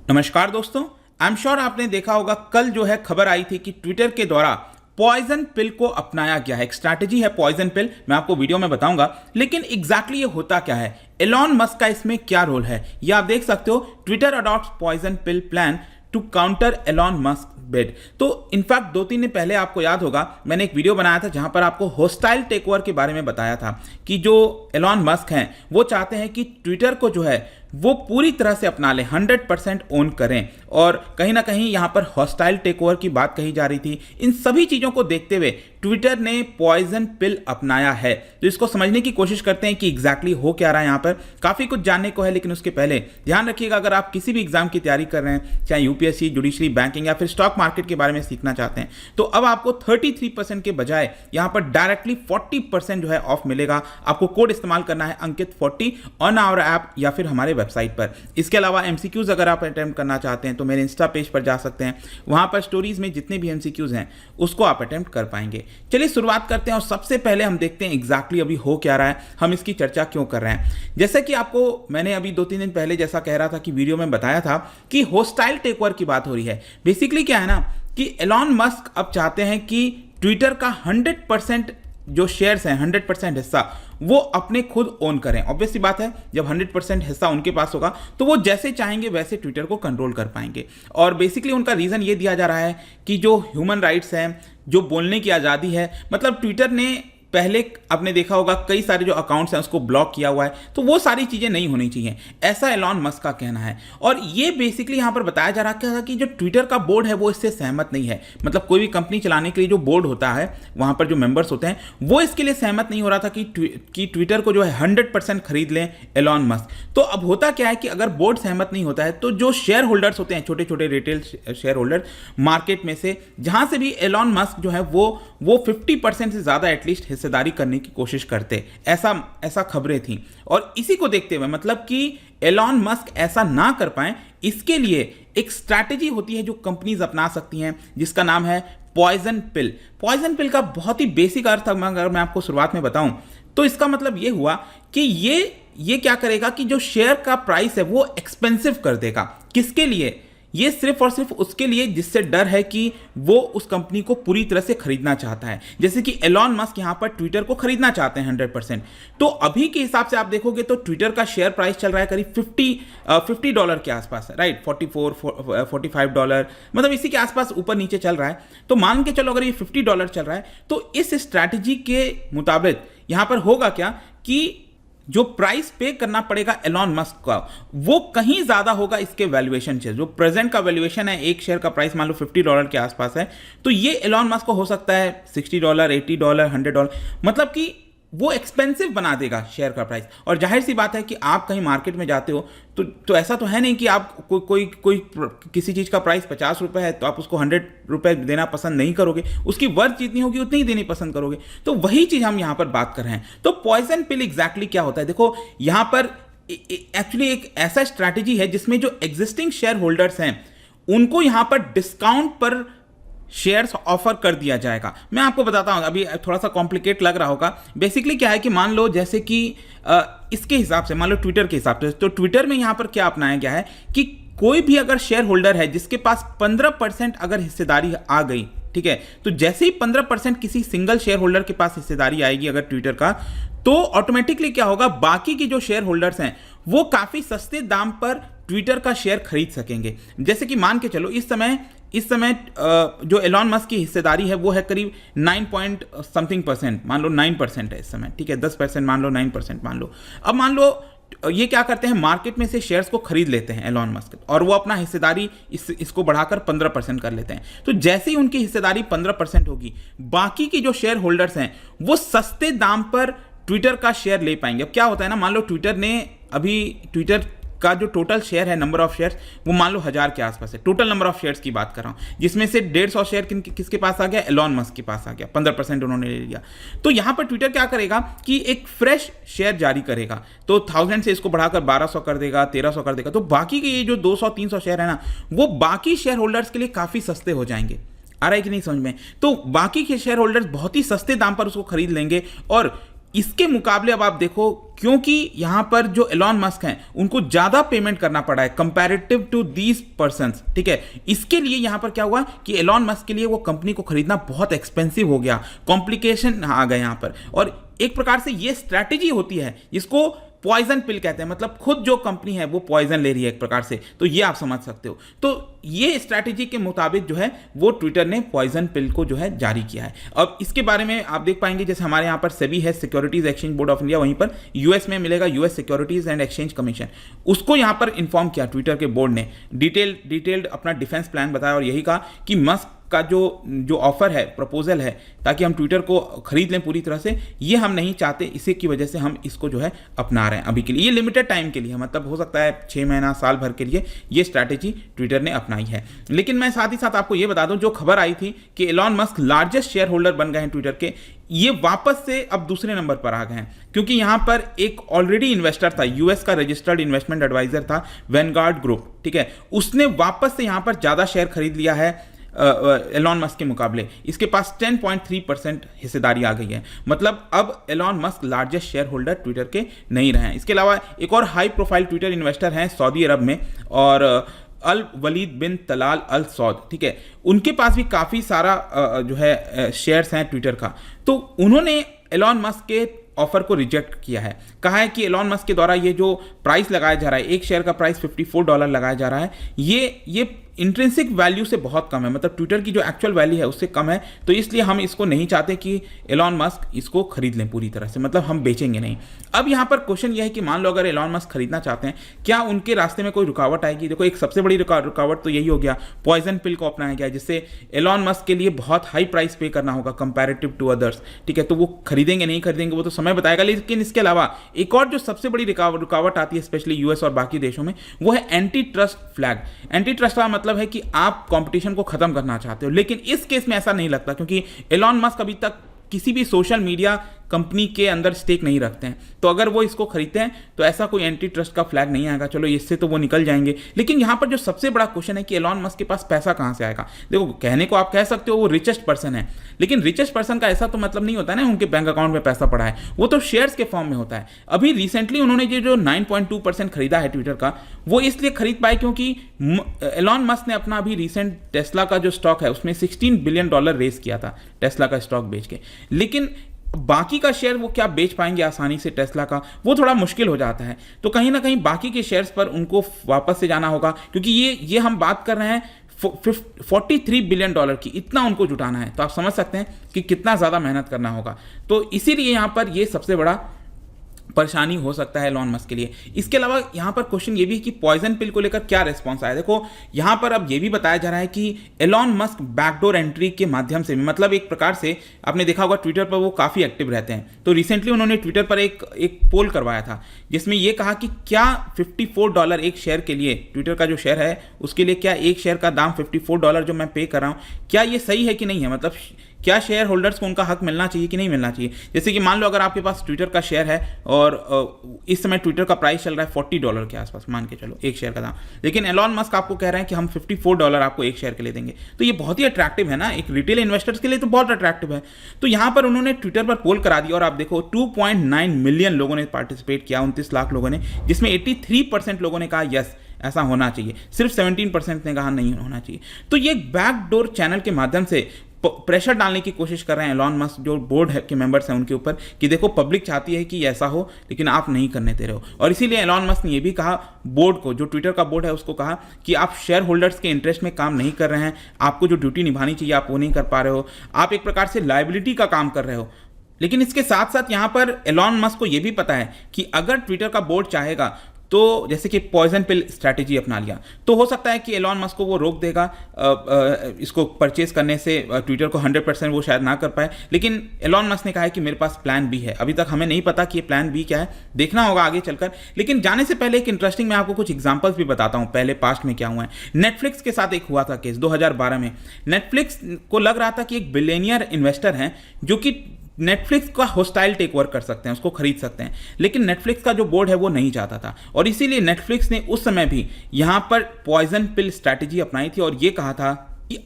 नमस्कार दोस्तों। I am sure आपने देखा होगा कल जो है खबर आई थी कि ट्विटर के द्वारा पॉइजन पिल को अपनाया गया है। एक स्ट्रैटेजी है पॉइजन पिल, मैं आपको वीडियो में बताऊंगा, लेकिन एग्जैक्टली ये होता क्या है, एलॉन मस्क का इसमें क्या रोल है, ये आप देख सकते हो। Twitter adopts poison pill plan to counter Elon Musk bid. तो इनफैक्ट 2-3 दिन पहले आपको याद होगा मैंने एक वीडियो बनाया था जहां पर आपको होस्टाइल टेकओवर के बारे में बताया था कि जो एलॉन मस्क हैं वो चाहते हैं कि ट्विटर को जो है वो पूरी तरह से अपना ले, 100% ओन करें, और कहीं ना कहीं यहां पर हॉस्टाइल टेकओवर की बात कही जा रही थी। इन सभी चीजों को देखते हुए ट्विटर ने पॉइजन पिल अपनाया है। तो इसको समझने की कोशिश करते हैं कि एग्जैक्टली हो क्या रहा है। यहां पर काफी कुछ जानने को है, लेकिन उसके पहले ध्यान रखिएगा, अगर आप किसी भी एग्जाम की तैयारी कर रहे हैं, चाहे यूपीएससी, जुडिशरी, बैंकिंग या फिर स्टॉक मार्केट के बारे में सीखना चाहते हैं, तो अब आपको 33% के बजाय यहां पर डायरेक्टली 40% जो है ऑफ मिलेगा। आपको कोड इस्तेमाल करना है अंकित 40 ऑन आवर ऐप या फिर हमारे वेबसाइट पर। इसके अलावा एमसीक्यूज अगर आप अटेम्प्ट करना चाहते हैं तो मेरे इंस्टा पेज पर जा सकते हैं, वहां पर स्टोरीज में जितने भी एमसीक्यूज हैं उसको आप अटेम्प्ट कर पाएंगे। चलिए शुरुआत करते हैं और सबसे पहले हम देखते हैं एग्जैक्टली अभी हो क्या रहा है, हम इसकी चर्चा क्यों कर रहे हैं। जैसे कि आपको मैंने अभी 2-3 दिन पहले जैसा कह रहा था कि वीडियो में बताया था कि होस्टाइल टेकओवर की बात हो रही है। बेसिकली क्या है ना कि एलॉन मस्क अब चाहते हैं कि ट्विटर का 100% जो शेयर्स हैं, 100% हिस्सा वो अपने खुद ओन करें। ऑब्वियस सी बात है, जब 100% हिस्सा उनके पास होगा तो वो जैसे चाहेंगे वैसे ट्विटर को कंट्रोल कर पाएंगे। और बेसिकली उनका रीजन ये दिया जा रहा है कि जो ह्यूमन राइट्स हैं, जो बोलने की आज़ादी है, मतलब ट्विटर ने पहले आपने देखा होगा कई सारे जो अकाउंट्स हैं उसको ब्लॉक किया हुआ है, तो वो सारी चीज़ें नहीं होनी चाहिए, ऐसा एलॉन मस्क का कहना है। और ये बेसिकली यहाँ पर बताया जा रहा था कि जो ट्विटर का बोर्ड है वो इससे सहमत नहीं है। मतलब कोई भी कंपनी चलाने के लिए जो बोर्ड होता है, वहाँ पर जो मेंबर्स होते हैं, वो इसके लिए सहमत नहीं हो रहा था कि ट्विटर को जो है 100% खरीद लें एलॉन मस्क। तो अब होता क्या है कि अगर बोर्ड सहमत नहीं होता है तो जो शेयर होल्डर्स होते हैं, छोटे छोटे रिटेल शेयर होल्डर मार्केट में से, जहाँ से भी एलॉन मस्क जो है वो 50% से ज़्यादा एटलीस्ट हिस्सेदारी करने की कोशिश करते, ऐसा खबरें थी। और इसी को देखते हुए, मतलब कि एलॉन मस्क ऐसा ना कर पाए, इसके लिए एक स्ट्रैटेजी होती है जो कंपनीज अपना सकती हैं, जिसका नाम है पॉइजन पिल। पॉइजन पिल का बहुत ही बेसिक अर्थ अगर मैं आपको शुरुआत में बताऊं तो इसका मतलब ये हुआ कि ये क्या करेगा कि जो शेयर का प्राइस है वो एक्सपेंसिव कर देगा। किसके लिए? ये सिर्फ और सिर्फ उसके लिए जिससे डर है कि वो उस कंपनी को पूरी तरह से खरीदना चाहता है। जैसे कि एलॉन मस्क यहां पर ट्विटर को खरीदना चाहते हैं 100%। तो अभी के हिसाब से आप देखोगे तो ट्विटर का शेयर प्राइस चल रहा है करीब $50 के आसपास, राइट, $44-45, मतलब इसी के आसपास ऊपर नीचे चल रहा है। तो मान के चलो अगर ये $50 चल रहा है तो इस स्ट्रैटेजी के मुताबिक यहां पर होगा क्या कि जो प्राइस पे करना पड़ेगा एलॉन मस्क का वो कहीं ज्यादा होगा इसके वैल्यूएशन से। जो प्रेजेंट का वैल्यूएशन है, एक शेयर का प्राइस मान लो $50 के आसपास है, तो ये एलॉन मस्क को हो सकता है $60, $80, $100, मतलब कि वो एक्सपेंसिव बना देगा शेयर का प्राइस। और जाहिर सी बात है कि आप कहीं मार्केट में जाते हो तो ऐसा तो है नहीं कि आप कोई किसी चीज़ का प्राइस ₹50 है तो आप उसको ₹100 देना पसंद नहीं करोगे, उसकी वर्थ जितनी होगी उतनी ही देनी पसंद करोगे। तो वही चीज़ हम यहाँ पर बात कर रहे हैं। तो पॉइजन पिल एग्जैक्टली क्या होता है, देखो यहाँ पर एक्चुअली एक ऐसा स्ट्रैटेजी है जिसमें जो एग्जिस्टिंग शेयर होल्डर्स हैं उनको यहाँ पर डिस्काउंट पर शेयर्स ऑफर कर दिया जाएगा। मैं आपको बताता हूं, अभी थोड़ा सा कॉम्प्लिकेट लग रहा होगा। बेसिकली क्या है कि मान लो जैसे कि इसके हिसाब से, मान लो ट्विटर के हिसाब से, तो ट्विटर में यहां पर क्या अपनाया गया है कि कोई भी अगर शेयर होल्डर है जिसके पास 15% अगर हिस्सेदारी आ गई, ठीक है, तो जैसे ही 15% किसी सिंगल शेयर होल्डर के पास हिस्सेदारी आएगी अगर ट्विटर का, तो ऑटोमेटिकली क्या होगा, बाकी की जो शेयर होल्डर्स हैं वो काफी सस्ते दाम पर ट्विटर का शेयर खरीद सकेंगे। जैसे कि मान के चलो इस समय जो एलॉन मस्क की हिस्सेदारी है वो है करीब 9% मान लो 9% है इस समय, ठीक है, 10% मान लो, 9% मान लो। अब मान लो ये क्या करते हैं, मार्केट में से शेयर्स को खरीद लेते हैं एलॉन मस्क, और वो अपना हिस्सेदारी इसको बढ़ाकर 15% कर लेते हैं। तो जैसे ही उनकी हिस्सेदारी 15% होगी, बाकी की जो शेयर होल्डर्स हैं वो सस्ते दाम पर ट्विटर का शेयर ले पाएंगे। अब क्या होता है ना, मान लो ट्विटर का जो टोटल शेयर है, नंबर ऑफ शेयर्स, वो मान लो 1000 के आसपास है। टोटल नंबर ऑफ शेयर्स की बात कर रहा हूं, जिसमें से 150 शेयर किसके पास आ गया, एलॉन मस्क के पास आ गया, 15% उन्होंने ले लिया। तो यहां पर ट्विटर क्या करेगा कि एक फ्रेश शेयर जारी करेगा, तो 1000 से इसको बढ़ाकर 1200 कर देगा, 1300 कर देगा। तो बाकी के ये जो 200-300 शेयर है ना, वो बाकी शेयर होल्डर्स के लिए काफी सस्ते हो जाएंगे। आ रहा है कि नहीं समझ में? तो बाकी के शेयर होल्डर्स बहुत ही सस्ते दाम पर उसको खरीद लेंगे और इसके मुकाबले अब आप देखो, क्योंकि यहां पर जो एलॉन मस्क हैं उनको ज्यादा पेमेंट करना पड़ा है कंपैरेटिव टू दीज पर्संस, ठीक है। इसके लिए यहां पर क्या हुआ कि एलॉन मस्क के लिए वो कंपनी को खरीदना बहुत एक्सपेंसिव हो गया, कॉम्प्लिकेशन आ गए यहां पर। और एक प्रकार से ये स्ट्रैटेजी होती है जिसको पॉइजन पिल कहते हैं, मतलब खुद जो कंपनी है वो पॉइजन ले रही है एक प्रकार से, तो ये आप समझ सकते हो। तो ये स्ट्रैटेजी के मुताबिक जो है वो ट्विटर ने पॉइजन पिल को जो है जारी किया है। अब इसके बारे में आप देख पाएंगे, जैसे हमारे यहाँ पर सेबी है, securities exchange board of India, वहीं पर यूएस में मिलेगा US securities and exchange commission, उसको यहाँ पर इन्फॉर्म किया ट्विटर के बोर्ड ने, डिटेल्ड अपना डिफेंस प्लान बताया और यही कहा कि मस्क का जो ऑफर है, प्रपोजल है, ताकि हम ट्विटर को खरीद लें पूरी तरह से, ये हम नहीं चाहते, इसी की वजह से हम इसको जो है अपना रहे हैं अभी के लिए। ये लिमिटेड टाइम के लिए, मतलब हो सकता है 6 महीना साल भर के लिए ये स्ट्रैटेजी ट्विटर ने अपनाई है। लेकिन मैं साथ ही साथ आपको ये बता दूं, जो खबर आई थी कि Elon Musk largest share holder बन गए हैं ट्विटर के, ये वापस से अब दूसरे नंबर पर आ गए हैं, क्योंकि यहां पर एक ऑलरेडी इन्वेस्टर था, यूएस का रजिस्टर्ड इन्वेस्टमेंट एडवाइजर था वैनगार्ड ग्रुप, ठीक है, उसने वापस से यहां पर ज्यादा शेयर खरीद लिया है एलॉन मस्क के मुकाबले। इसके पास 10.3% हिस्सेदारी आ गई है, मतलब अब Elon Musk largest share holder Twitter के नहीं रहे हैं। इसके अलावा एक और हाई प्रोफाइल ट्विटर इन्वेस्टर हैं सऊदी अरब में, और अल वलीद बिन तलाल अल सौद, ठीक है, उनके पास भी काफ़ी सारा जो है शेयर्स हैं ट्विटर का। तो उन्होंने एलॉन मस्क के ऑफर को रिजेक्ट किया है, कहा है कि एलॉन मस्क के द्वारा ये जो प्राइस लगाया जा रहा है, एक शेयर का प्राइस $54 लगाया जा रहा है, ये इंट्रिंसिक वैल्यू से बहुत कम है, मतलब ट्विटर की जो एक्चुअल वैल्यू है उससे कम है, तो इसलिए हम इसको नहीं चाहते कि एलॉन मस्क इसको खरीद लें पूरी तरह से, मतलब हम बेचेंगे नहीं। अब यहाँ पर क्वेश्चन यह है कि मान लो अगर एलॉन मस्क खरीदना चाहते हैं, क्या उनके रास्ते में कोई रुकावट आएगी? देखो, एक सबसे बड़ी रुकावट तो यही हो गया, पॉइजन पिल को अपनाया गया, जिससे एलॉन मस्क के लिए बहुत हाई प्राइस पे करना होगा कंपैरेटिव टू अदर्स, ठीक है, तो वो खरीदेंगे नहीं खरीदेंगे वो तो समय बताएगा। लेकिन इसके अलावा एक और जो सबसे बड़ी रुकावट आती है स्पेशली यूएस और बाकी देशों में, वो है anti trust flag. Anti trust का मतलब है कि आप कंपटीशन को खत्म करना चाहते हो, लेकिन इस केस में ऐसा नहीं लगता, क्योंकि एलॉन मस्क अभी तक किसी भी सोशल मीडिया कंपनी के अंदर स्टेक नहीं रखते हैं, तो अगर वो इसको खरीदते हैं तो ऐसा कोई एंटी ट्रस्ट का फ्लैग नहीं आएगा, चलो इससे तो वो निकल जाएंगे। लेकिन यहाँ पर जो सबसे बड़ा क्वेश्चन है कि एलॉन मस्क के पास पैसा कहाँ से आएगा? देखो, कहने को आप कह सकते हो वो रिचेस्ट पर्सन है, लेकिन रिचेस्ट पर्सन का ऐसा तो मतलब नहीं होता ना उनके बैंक अकाउंट में पैसा पड़ा है, वो तो शेयर्स के फॉर्म में होता है। अभी रिसेंटली उन्होंने जो 9.2% खरीदा है ट्विटर का, वो इसलिए खरीद पाए क्योंकि एलॉन मस्क ने अपना अभी रिसेंट टेस्ला का जो स्टॉक है उसमें $16 बिलियन रेस किया था टेस्ला का स्टॉक बेच के। लेकिन बाकी का शेयर वो क्या बेच पाएंगे आसानी से टेस्ला का, वो थोड़ा मुश्किल हो जाता है। तो कहीं ना कहीं बाकी के शेयर्स पर उनको वापस से जाना होगा, क्योंकि ये हम बात कर रहे हैं $43 बिलियन की, इतना उनको जुटाना है, तो आप समझ सकते हैं कि कितना ज़्यादा मेहनत करना होगा। तो इसीलिए यहाँ पर ये सबसे बड़ा परेशानी हो सकता है एलॉन मस्क के लिए। इसके अलावा यहाँ पर क्वेश्चन ये भी है कि पॉइजन पिल को लेकर क्या रिस्पॉन्स आया। देखो, यहाँ पर अब ये भी बताया जा रहा है कि एलॉन मस्क बैकडोर एंट्री के माध्यम से, मतलब एक प्रकार से आपने देखा होगा ट्विटर पर वो काफ़ी एक्टिव रहते हैं, तो रिसेंटली उन्होंने ट्विटर पर एक पोल करवाया था जिसमें ये कहा कि क्या $54 एक शेयर के लिए, ट्विटर का जो शेयर है उसके लिए क्या एक शेयर का दाम $54 जो मैं पे कर रहा हूँ, क्या ये सही है कि नहीं है, मतलब क्या शेयर होल्डर्स को उनका हक मिलना चाहिए कि नहीं मिलना चाहिए। जैसे कि मान लो अगर आपके पास ट्विटर का शेयर है और इस समय ट्विटर का प्राइस चल रहा है $40 के आसपास, मान के चलो एक शेयर का दाम, लेकिन एलॉन मस्क आपको कह रहे हैं कि हम $54 आपको एक शेयर के लिए देंगे, तो ये बहुत ही अट्रैक्टिव है ना, एक रिटेल इन्वेस्टर्स के लिए तो बहुत अट्रैक्टिव है। तो यहाँ पर उन्होंने ट्विटर पर पोल करा दिया और आप देखो 2.9 मिलियन लोगों ने पार्टिसिपेट किया, 29 लाख लोगों ने, जिसमें 83% लोगों ने कहा यस ऐसा होना चाहिए, सिर्फ 17% ने कहा नहीं होना चाहिए। तो ये बैकडोर चैनल के माध्यम से प्रेशर डालने की कोशिश कर रहे हैं एलॉन मस्क, जो बोर्ड के मेंबर्स हैं उनके ऊपर, कि देखो पब्लिक चाहती है कि ऐसा हो लेकिन आप नहीं करने दे रहे हो। और इसीलिए एलॉन मस्क ने यह भी कहा बोर्ड को, जो ट्विटर का बोर्ड है उसको कहा कि आप शेयर होल्डर्स के इंटरेस्ट में काम नहीं कर रहे हैं, आपको जो ड्यूटी निभानी चाहिए आप वो नहीं कर पा रहे हो, आप एक प्रकार से लायबिलिटी का काम कर रहे हो। लेकिन इसके साथ साथ यहाँ पर एलॉन मस्क को यह भी पता है कि अगर ट्विटर का बोर्ड चाहेगा तो जैसे कि पॉइजन पिल स्ट्रैटेजी अपना लिया, तो हो सकता है कि एलॉन मस्क को वो रोक देगा इसको परचेज करने से, ट्विटर को 100% वो शायद ना कर पाए। लेकिन एलॉन मस्क ने कहा है कि मेरे पास प्लान बी है, अभी तक हमें नहीं पता कि ये प्लान बी क्या है, देखना होगा आगे चलकर। लेकिन जाने से पहले एक इंटरेस्टिंग, मैं आपको कुछ एग्जांपल्स भी बताता हूं पहले पास्ट में क्या हुआ है। नेटफ्लिक्स के साथ एक हुआ था केस 2012 में। नेटफ्लिक्स को लग रहा था कि एक बिलियनियर इन्वेस्टर हैं जो कि नेटफ्लिक्स का होस्टाइल टेक ओवर कर सकते हैं, उसको खरीद सकते हैं, लेकिन नेटफ्लिक्स का जो बोर्ड है वो नहीं चाहता था, और इसीलिए नेटफ्लिक्स ने उस समय भी यहाँ पर पॉइजन पिल स्ट्रैटेजी अपनाई थी और ये कहा था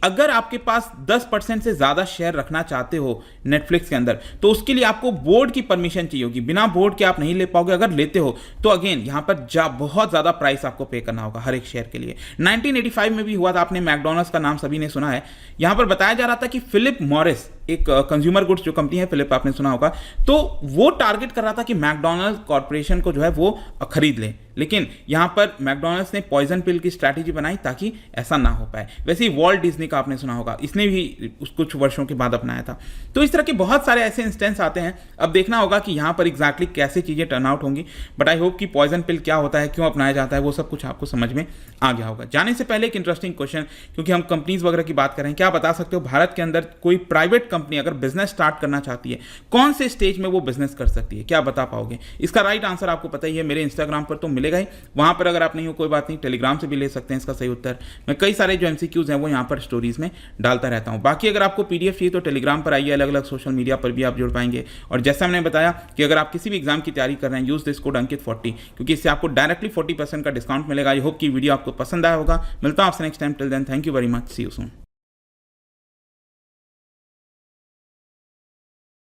अगर आपके पास 10% से ज़्यादा शेयर रखना चाहते हो नेटफ्लिक्स के अंदर, तो उसके लिए आपको बोर्ड की परमिशन चाहिए होगी। बिना बोर्ड के आप नहीं ले पाओगे। अगर लेते हो तो अगेन यहाँ पर बहुत ज़्यादा प्राइस आपको पे करना होगा हर एक शेयर के लिए। 1985 में भी हुआ था, आपने मैकडोनल्ड्स का नाम सभी ने सुना है। यहाँ पर बताया जा रहा था कि फिलिप मॉरिस, एक कंज्यूमर गुड्स जो कंपनी है, फिलिप आपने सुना होगा, तो वो टारगेट कर रहा था कि मैकडोनल्ड्स कॉर्पोरेशन को जो है वो खरीद ले। लेकिन यहां पर मैकडोनल्ड्स ने पॉइजन पिल की स्ट्रैटेजी बनाई ताकि ऐसा ना हो पाए। वैसे ही वॉल्ट डिज्नी का आपने सुना होगा, इसने भी कुछ वर्षों के बाद अपनाया था। तो इस तरह के बहुत सारे ऐसे इंस्टेंस आते हैं। अब देखना होगा कि यहां पर एग्जैक्टली कैसे चीजें टर्न आउट होंगी। बट आई होप कि पॉइजन पिल क्या होता है, क्यों अपनाया जाता है, वो सब कुछ आपको समझ में आ गया होगा। जाने से पहले एक इंटरेस्टिंग क्वेश्चन, क्योंकि हम कंपनीज वगैरह की बात कर रहे हैं, क्या बता सकते हो भारत के अंदर कोई प्राइवेट कंपनी अगर बिजनेस स्टार्ट करना चाहती है, कौन से स्टेज में वो बिजनेस कर सकती है? क्या बता पाओगे? इसका राइट आंसर आपको पता ही है, मेरे इंस्टाग्राम पर तो मिलेगा ही। वहां पर अगर आप नहीं हो कोई बात नहीं, टेलीग्राम से भी ले सकते हैं इसका सही उत्तर। मैं कई सारे जो एमसीक्यूज हैं वो यहां पर स्टोरीज में डालता रहता हूं। बाकी अगर आपको पीडीएफ चाहिए तो टेलीग्राम पर आइए, अलग अलग सोशल मीडिया पर भी आप जुड़ पाएंगे। और जैसा मैंने बताया कि अगर आप किसी भी एग्जाम की तैयारी कर रहे हैं, यूज दिस कोड अंकित40, क्योंकि इससे आपको डायरेक्टली 40% का डिस्काउंट मिलेगा। आई होप कि वीडियो आपको पसंद आया होगा। मिलता हूं आपसे next time. Till then, thank you very much, see you soon.